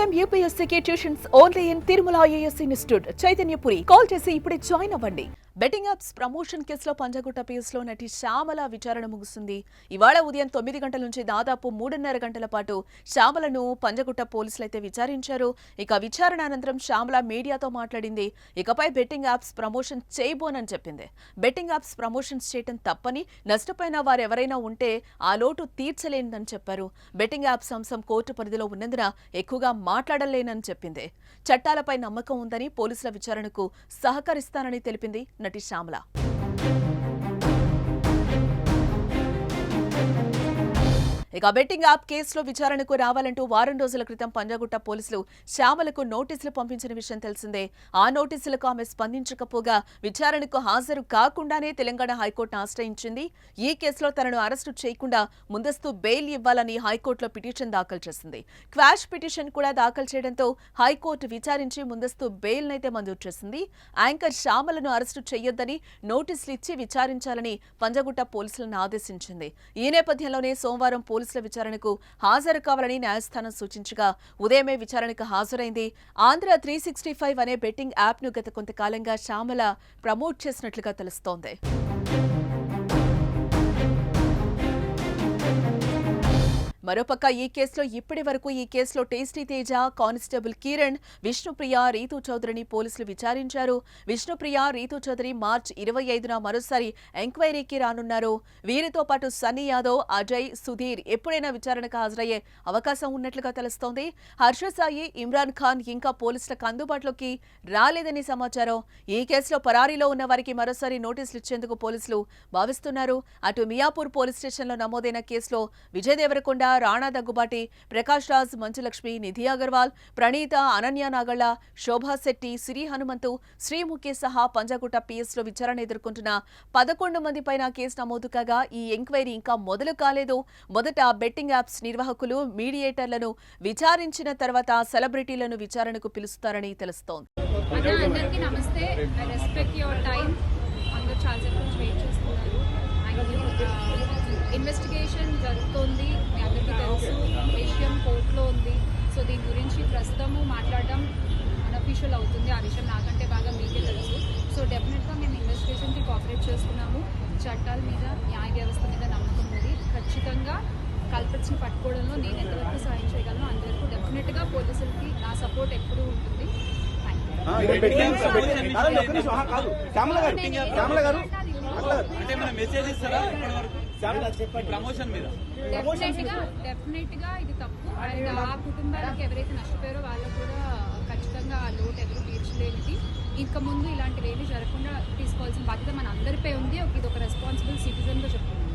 time UPSC tuitions only in Tirumala IAS Institute, Chaitanyapuri. Call chesi ipude join avvandi. Betting apps promotion కేసులో పంజగుట్ట పిఎస్లో నటి శ్యామల విచారణ ముగిసింది. ఇవాళ ఉదయం 9 గంటల నుంచి దాదాపు 3.5 గంటల పాటు శ్యామలను పంజగుట్ట పోలీసులు అయితే విచారించారు. ఇక విచారణ అనంతరం శ్యామల మీడియాతో మాట్లాడింది. ఇకపై బెట్టింగ్ యాప్స్ ప్రమోషన్ చేయబోనని చెప్పింది. బెట్టింగ్ యాప్స్ ప్రమోషన్స్ చేయడం తప్పని, నష్టపోయిన వారెవరైనా ఉంటే ఆ లోటు తీర్చలేనిదని చెప్పారు. బెట్టింగ్ యాప్స్ అంశం కోర్టు పరిధిలో ఉన్నందున ఎక్కువగా మాట్లాడలేనని చెప్పింది. చట్టాలపై నమ్మకం ఉందని, పోలీసుల విచారణకు సహకరిస్తానని తెలిపింది నటి శ్యామల. ఇక బెట్టింగ్ యాప్ కేసులో విచారణకు రావాలంటూ వారం రోజుల క్రితం పంజాగుట్ట పోలీసులు శ్యామలకు నోటీసులు పంపించిన విషయం తెలిసిందే. ఆ నోటీసులకు ఆమె స్పందించకపోగా విచారణకు హాజరు కాకుండానే తెలంగాణ హైకోర్టును ఆశ్రయించింది. ఈ కేసులో తనను అరెస్టు చేయకుండా ముందస్తు బెయిల్ ఇవ్వాలని హైకోర్టులో పిటిషన్ దాఖలు చేసింది. క్వాష్ పిటిషన్ కూడా దాఖలు చేయడంతో హైకోర్టు విచారించి ముందస్తు బెయిల్నైతే మంజూరు చేసింది. యాంకర్ శ్యామలను అరెస్టు చేయొద్దని నోటీసులు ఇచ్చి విచారించాలని పంజాగుట్ట పోలీసులను ఆదేశించింది. ఈ నేపథ్యంలోనే సోమవారం పోలీసుల విచారణకు హాజరు కావాలని న్యాయస్థానం సూచించగా ఉదయమే విచారణకు హాజరైంది. ఆంధ్ర 365 అనే బెట్టింగ్ యాప్ను గత కొంతకాలంగా శ్యామల ప్రమోట్ చేసినట్లుగా తెలుస్తోంది. మరోపక్క ఈ కేసులో ఇప్పటి వరకు ఈ కేసులో టేస్టీ తేజ, కానిస్టేబుల్ కిరణ్, విష్ణుప్రియ, రీతూ చౌదరిని పోలీసులు విచారించారు. విష్ణుప్రియ, రీతూ చౌదరి మార్చి 25న మరోసారి ఎంక్వైరీకి రానున్నారు. వీరితో పాటు సన్నీ యాదవ్, అజయ్, సుధీర్ ఎప్పుడైనా విచారణకు హాజరయ్యే అవకాశం ఉన్నట్లుగా తెలుస్తోంది. హర్ష సాయి, ఇమ్రాన్ ఖాన్ ఇంకా పోలీసులకు అందుబాటులోకి రాలేదని సమాచారం. ఈ కేసులో పరారీలో ఉన్న వారికి మరోసారి నోటీసులు ఇచ్చేందుకు పోలీసులు భావిస్తున్నారు. అటు మియాపూర్ పోలీస్ స్టేషన్లో నమోదైన కేసులో విజయ్ దేవరకొండ, రాణా దగ్గుబాటి, ప్రకాష్ రాజ్, మంచులక్ష్మి, నిధి అగర్వాల్, ప్రణీత, అనన్య నాగళ్ల, శోభా శెట్టి, సిరి హనుమంతు, శ్రీముఖి సహా పంజాగుట్ట పిఎస్లో విచారణ ఎదుర్కొంటున్న 11 మంది పైన కేసు నమోదు కాగా ఈ ఎంక్వైరీ ఇంకా మొదలు కాలేదు. మొదట బెట్టింగ్ యాప్స్ నిర్వాహకులు, మీడియేటర్లను విచారించిన తర్వాత సెలబ్రిటీలను విచారణకు పిలుస్తారని తెలుస్తోంది. ఇన్వెస్టిగేషన్ జరుగుతోంది, మీ అందరికీ తెలుసు. విషయం కోర్టులో ఉంది. సో దీని గురించి ప్రస్తుతము మాట్లాడడం అన్అఫీషియల్ అవుతుంది. ఆ విషయం నాకంటే బాగా మీకే తెలుసు. సో డెఫినెట్గా మేము ఇన్వెస్టిగేషన్కి కోఆపరేట్ చేస్తున్నాము. చట్టాల మీద, న్యాయ వ్యవస్థ మీద నమ్మకం ఉంది. ఖచ్చితంగా కల్పిట్స్ని పట్టుకోవడంలో నేను ఎంతవరకు సాయం చేయగలను అంతవరకు డెఫినెట్గా పోలీసులకి నా సపోర్ట్ ఎప్పుడూ ఉంటుంది. డెఫినెట్ గా ఇది తప్పు. అండ్ ఆ కుటుంబాలకు ఎవరైతే నష్టపోయారో వాళ్ళకు కూడా ఖచ్చితంగా ఆ లోటు ఎవరు తీర్చలేనిది. ఇంకా ముందు ఇలాంటివి ఏమీ జరగకుండా తీసుకోవాల్సిన బాధ్యత మన అందరిపై ఉంది. ఇది ఒక రెస్పాన్సిబుల్ సిటిజన్ గా చెప్తున్నాను.